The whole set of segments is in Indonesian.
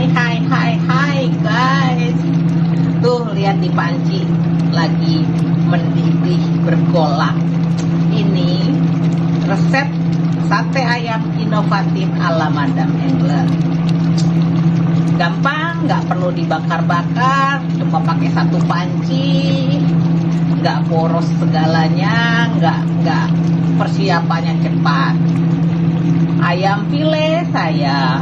Hai guys. Tuh lihat di panci lagi mendidih bergolak. Ini resep sate ayam inovatif ala Madam England. Gampang, nggak perlu dibakar-bakar, cuma pakai satu panci, nggak boros segalanya, nggak persiapannya cepat. Ayam file saya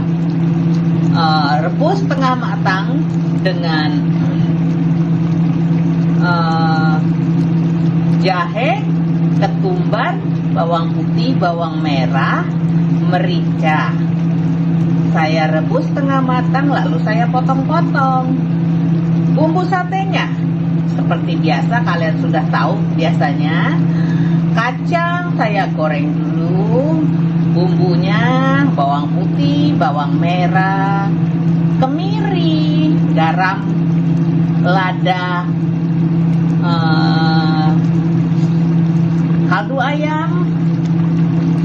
rebus setengah matang dengan jahe, ketumbar, bawang putih, bawang merah, merica. Saya rebus setengah matang lalu saya potong-potong. Bumbu satenya seperti biasa, kalian sudah tahu biasanya. Kacang saya goreng dulu. Bumbunya bawang putih, bawang merah, kemiri, garam, lada, kaldu ayam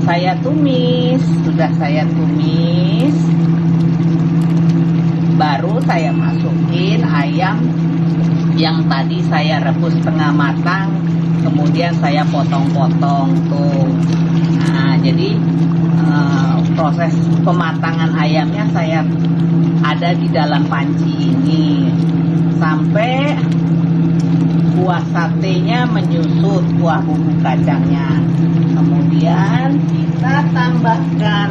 saya tumis. Sudah saya tumis, baru saya masukin ayam yang tadi saya rebus setengah matang, kemudian saya potong-potong tuh. Nah, jadi proses pematangan ayamnya saya ada di dalam panci ini sampai kuah satenya menyusut, kuah bumbu kacangnya. Kemudian kita tambahkan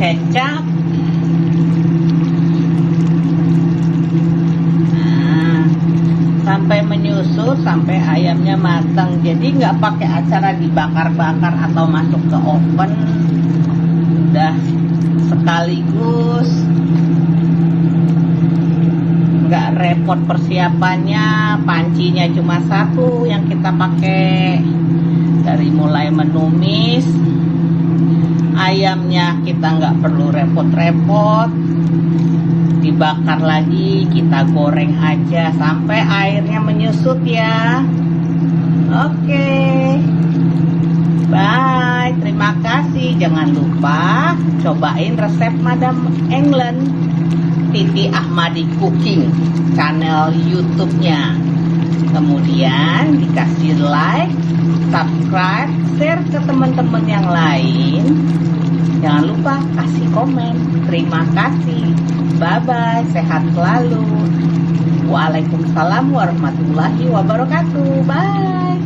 kecap. Nah, sampai menyusut, sampai ayamnya matang. Jadi nggak pakai acara dibakar-bakar atau masuk ke oven. Udah sekaligus, nggak repot persiapannya. Pancinya cuma satu yang kita pakai. Dari mulai menumis ayamnya kita nggak perlu repot-repot, dibakar lagi, kita goreng aja sampai airnya menyusut ya. Oke, bye, terima kasih. Jangan lupa cobain resep Madam England, Titi Ahmadi Cooking, channel YouTube-nya. Kemudian dikasih like, subscribe, share ke teman-teman yang lain. Jangan lupa kasih komen. Terima kasih. Bye-bye. Sehat selalu. Waalaikumsalam warahmatullahi wabarakatuh. Bye.